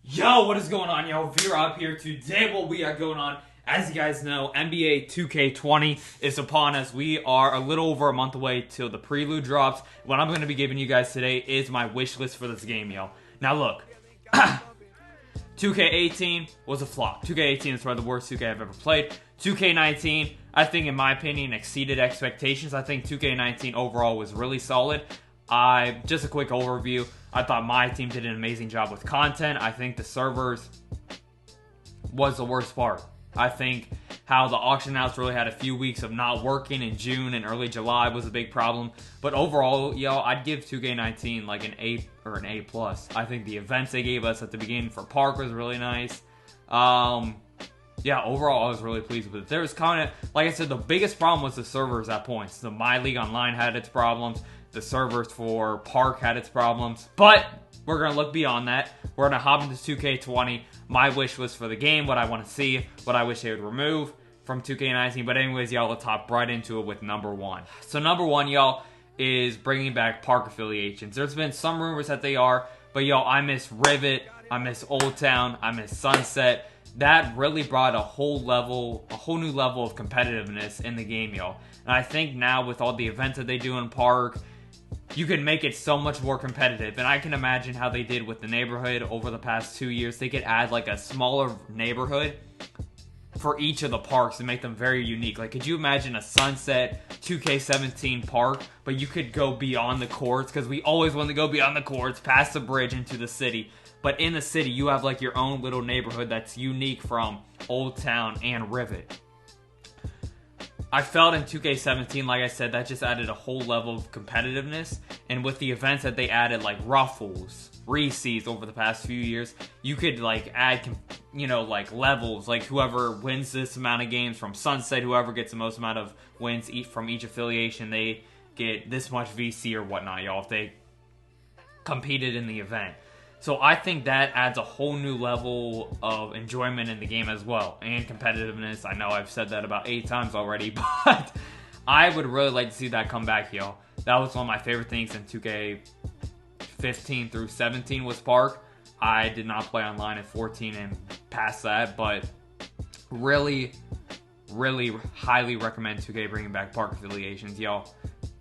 Yo, what is going on, yo? Veer up here. Today what we got going on, as you guys know, NBA 2K20 is upon us. We are a little over a month away till the prelude drops. What I'm going to be giving you guys today is my wish list for this game, yo. Now look, 2K18 was a flop. 2K18 is probably the worst 2K I've ever played. 2K19, I think in my opinion, exceeded expectations. I think 2K19 overall was really solid. Just a quick overview. I thought my team did an amazing job with content. I think the servers was the worst part. I think how the auction house really had a few weeks of not working in June and early July was a big problem. But overall, yo, I'd give 2K19 like an A or an A+. I think the events they gave us at the beginning for Park was really nice. Yeah, overall, I was really pleased with it. There was kind of, like I said, the biggest problem was the servers at points. The My League Online had its problems. The servers for Park had its problems. But we're going to look beyond that. We're going to hop into 2K20. My wish list for the game, what I want to see, what I wish they would remove from 2K19. But anyways, y'all, let's hop right into it with number one. So number one, y'all, is bringing back Park Affiliations. There's been some rumors that they are. But, y'all, I miss Rivet. I miss Old Town. I miss Sunset. That really brought a whole new level of competitiveness in the game, y'all. And I think now with all the events that they do in Park, you can make it so much more competitive. And I can imagine how they did with the neighborhood over the past 2 years. They could add like a smaller neighborhood for each of the parks and make them very unique. Like, could you imagine a Sunset 2K17 park, but you could go beyond the courts? Because we always want to go beyond the courts, past the bridge into the city. But in the city, you have like your own little neighborhood that's unique from Old Town and Rivet. I felt in 2K17, like I said, that just added a whole level of competitiveness. And with the events that they added, like Ruffles, Reese's over the past few years, you could like add, like levels. Like whoever wins this amount of games from Sunset, whoever gets the most amount of wins from each affiliation, they get this much VC or whatnot, y'all, if they competed in the event. So I think that adds a whole new level of enjoyment in the game as well. And competitiveness. I know I've said that about 8 times already, but I would really like to see that come back, yo. That was one of my favorite things in 2K15 through 17 was Park. I did not play online in 14 and past that, but really, really highly recommend 2K bringing back Park Affiliations, yo.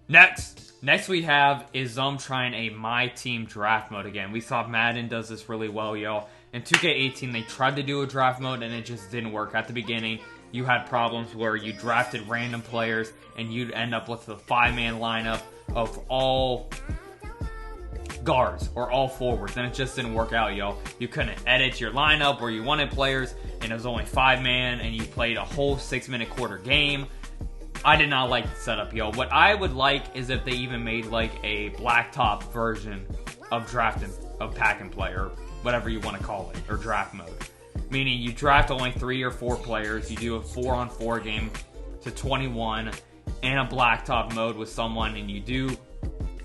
Next we have is trying a My Team draft mode again. We saw Madden does this really well, yo. In 2K18, they tried to do a draft mode and it just didn't work. At the beginning, you had problems where you drafted random players and you'd end up with a 5-man lineup of all guards or all forwards, and it just didn't work out, yo. You couldn't edit your lineup where you wanted players, and it was only 5-man, and you played a whole 6-minute quarter game. I did not like the setup, yo. What I would like is if they even made like a blacktop version of pack and play, or whatever you want to call it, or draft mode. Meaning you draft only 3 or 4 players, you do a 4-on-4 game to 21 in a blacktop mode with someone, and you do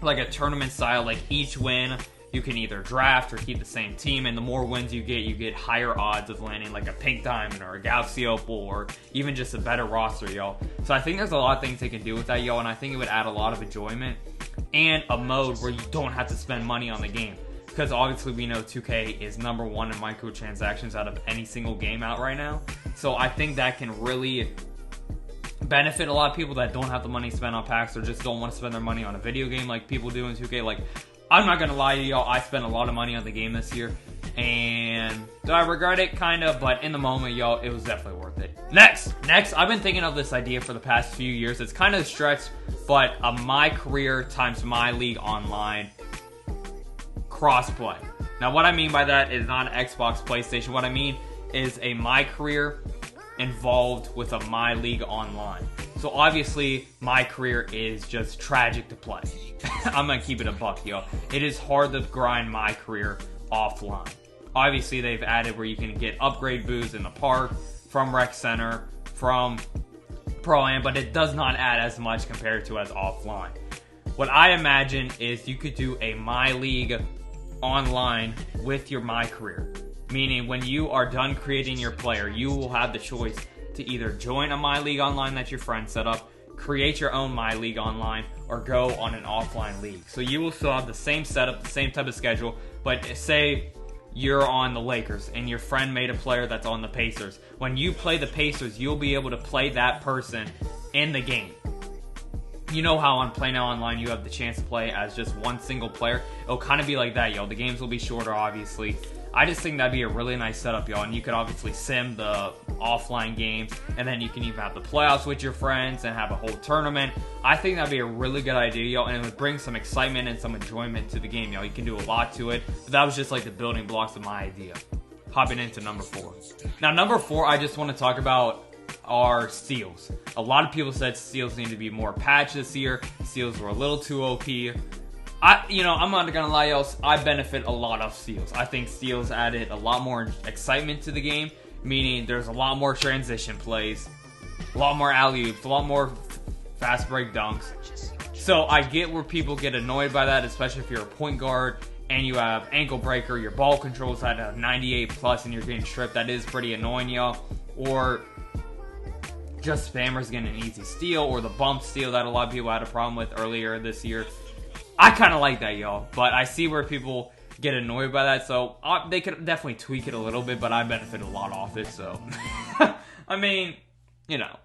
like a tournament style, like each win you can either draft or keep the same team, and the more wins you get higher odds of landing like a pink diamond or a galaxy opal or even just a better roster, yo. So I think there's a lot of things they can do with that, yo, and I think it would add a lot of enjoyment and a mode where you don't have to spend money on the game. Because obviously we know 2K is number 1 in microtransactions out of any single game out right now. So I think that can really benefit a lot of people that don't have the money spent on packs or just don't want to spend their money on a video game like people do in 2K. Like, I'm not going to lie to y'all, I spent a lot of money on the game this year, and do I regret it? Kind of, but in the moment, y'all, it was definitely worth it. Next, I've been thinking of this idea for the past few years. It's kind of a stretch, but a Mycareer times My League Online crossplay. Now, what I mean by that is not Xbox, PlayStation. What I mean is a Mycareer involved with a My League Online. So obviously, Mycareer is just tragic to play. I'm gonna keep it a buck, yo. It is hard to grind Mycareer offline. Obviously, they've added where you can get upgrade boosts in the park, from Rec Center, from Pro-Am, but it does not add as much compared to as offline. What I imagine is you could do a My League Online with your Mycareer. Meaning, when you are done creating your player, you will have the choice to either join a My League Online that your friend set up, create your own My League Online, or go on an offline league. So you will still have the same setup, the same type of schedule, but say you're on the Lakers and your friend made a player that's on the Pacers. When you play the Pacers, you'll be able to play that person in the game. You know how on Play Now Online you have the chance to play as just one single player? It'll kind of be like that, yo. The games will be shorter, obviously. I just think that'd be a really nice setup, y'all. And you could obviously sim the offline games, and then you can even have the playoffs with your friends and have a whole tournament. I think that'd be a really good idea, y'all, and it would bring some excitement and some enjoyment to the game, y'all. You can do a lot to it, but that was just like the building blocks of my idea. Hopping into number 4. Now, number 4, I just want to talk about are steals. A lot of people said steals need to be more patched this year. Steals were a little too OP. I'm not gonna lie, y'all, I benefit a lot off steals. I think steals added a lot more excitement to the game, meaning there's a lot more transition plays, a lot more alley-oops, a lot more fast break dunks. So I get where people get annoyed by that, especially if you're a point guard and you have ankle breaker, your ball control's at a 98 plus and you're getting stripped. That is pretty annoying, y'all. Or just spammers getting an easy steal, or the bump steal that a lot of people had a problem with earlier this year. I kind of like that, y'all, but I see where people get annoyed by that, so they could definitely tweak it a little bit, but I benefit a lot off it, so I mean, you know.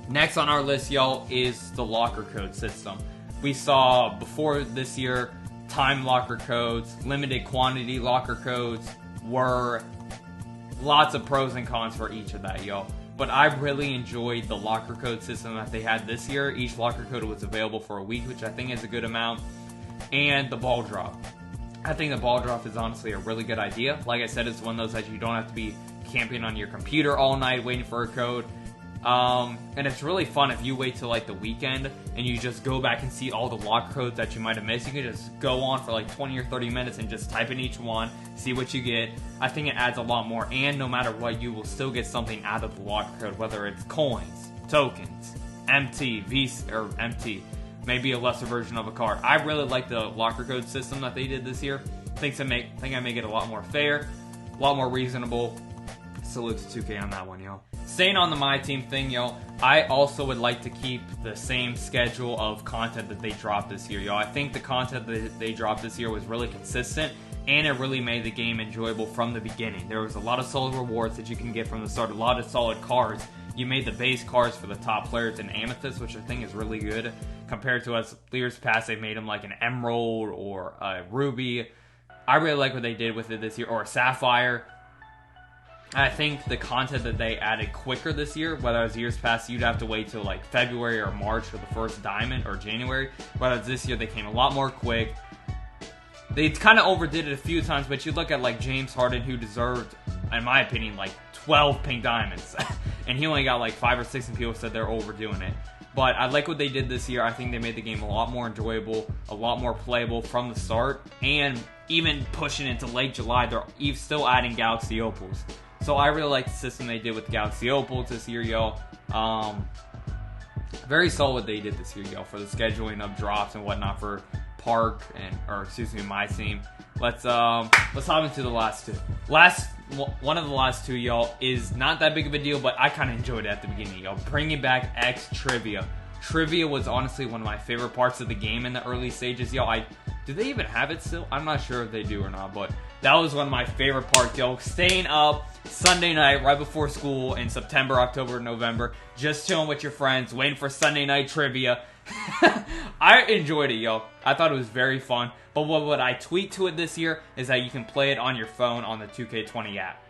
Next on our list, y'all, is the locker code system. We saw before this year, time locker codes, limited quantity locker codes, were lots of pros and cons for each of that, y'all. But I really enjoyed the locker code system that they had this year. Each locker code was available for a week, which I think is a good amount. And the ball drop. I think the ball drop is honestly a really good idea. Like I said, it's one of those that you don't have to be camping on your computer all night waiting for a code. And it's really fun if you wait till like the weekend and you just go back and see all the lock codes that you might have missed. You can just go on for like 20 or 30 minutes and just type in each one, see what you get. I think it adds a lot more, and no matter what, you will still get something out of the lock code, whether it's coins, tokens, MT, or MT, maybe a lesser version of a card. I really like the locker code system that they did this year. Think I make it a lot more fair, a lot more reasonable. Salute to 2K on that one, yo. Staying on the My Team thing, yo, I also would like to keep the same schedule of content that they dropped this year, yo. I think the content that they dropped this year was really consistent, and it really made the game enjoyable from the beginning. There was a lot of solid rewards that you can get from the start, a lot of solid cards. You made the base cards for the top players in Amethyst, which I think is really good. Compared to us years past, they made them like an Emerald or a Ruby. I really like what they did with it this year, or a Sapphire. I think the content that they added quicker this year, whether it was years past, you'd have to wait till like February or March for the first diamond, or January. Whereas this year, they came a lot more quick. They kind of overdid it a few times, but you look at like James Harden, who deserved, in my opinion, like 12 pink diamonds. And he only got like 5 or 6, and people said they're overdoing it. But I like what they did this year. I think they made the game a lot more enjoyable, a lot more playable from the start. And even pushing into late July, they're still adding Galaxy Opals. So I really like the system they did with Galaxy Opals this year, yo. Very solid what they did this year, yo, for the scheduling of drops and whatnot for My Team. Let's hop into the last two. One of the last two, y'all, is not that big of a deal, but I kind of enjoyed it at the beginning, y'all. Bringing back X Trivia. Trivia was honestly one of my favorite parts of the game in the early stages, y'all. Do they even have it still? I'm not sure if they do or not, but that was one of my favorite parts, yo. Staying up Sunday night right before school in September, October, November, just chilling with your friends, waiting for Sunday night trivia. I enjoyed it, yo. I thought it was very fun. But what I tweet to it this year is that you can play it on your phone on the 2K20 app.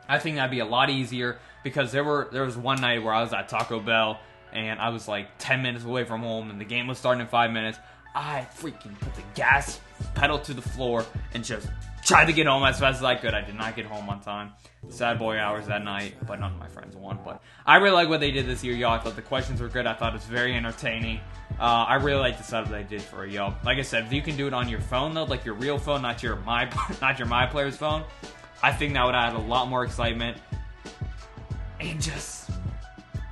I think that'd be a lot easier, because there was one night where I was at Taco Bell and I was like 10 minutes away from home and the game was starting in 5 minutes. I freaking put the gas pedal to the floor and just tried to get home as fast as I could. I did not get home on time. Sad boy hours that night, but none of my friends won. But I really like what they did this year, y'all. I thought the questions were good. I thought it was very entertaining. I really like the setup they did for it, y'all. Like I said, if you can do it on your phone, though, like your real phone, not your My Player's phone, I think that would add a lot more excitement. And just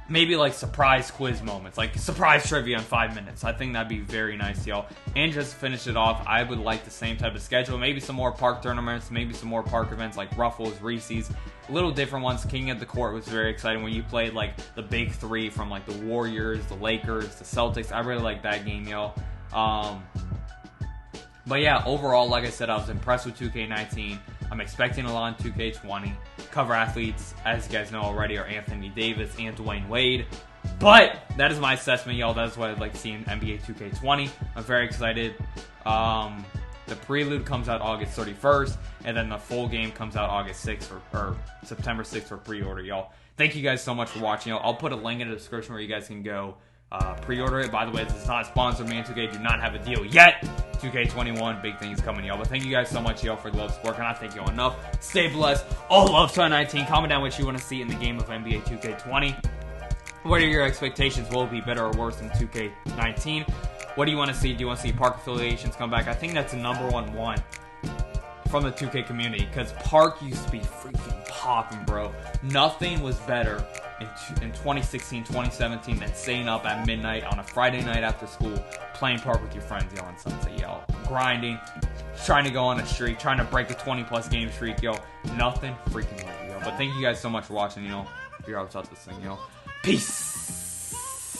maybe like surprise quiz moments, like surprise trivia in 5 minutes. I think that'd be very nice, y'all. And just to finish it off, I would like the same type of schedule. Maybe some more park tournaments, maybe some more park events like Ruffles, Reese's, little different ones. King of the Court was very exciting when you played like the big three from like the Warriors, the Lakers, the Celtics. I really like that game, y'all. But yeah, overall, like I said, I was impressed with 2K19. I'm expecting a lot in 2K20. Cover athletes, as you guys know already, are Anthony Davis and Dwayne Wade. But that is my assessment, y'all. That's what I'd like to see in NBA 2K20. I'm very excited. The prelude comes out August 31st, and then the full game comes out August 6th or September 6th for pre-order, y'all. Thank you guys so much for watching, y'all. I'll put a link in the description where you guys can go pre-order it. By the way, this is not sponsored. Me and 2K do not have a deal yet. 2K21, big things coming, y'all. But thank you guys so much, y'all, for the love support. Cannot thank you all enough. Stay blessed. All love 2019. Comment down what you want to see in the game of NBA 2K20. What are your expectations? Will it be better or worse than 2K19? What do you want to see? Do you want to see Park Affiliations come back? I think that's the number one from the 2K community, because Park used to be freaking popping, bro. Nothing was better in 2016, 2017 than staying up at midnight on a Friday night after school, playing Park with your friends, yo, on Sunset, yo. Grinding, trying to go on a streak, trying to break a 20-plus game streak, yo. Nothing freaking like it, yo. But thank you guys so much for watching, you know. Figure out this thing, yo. Peace.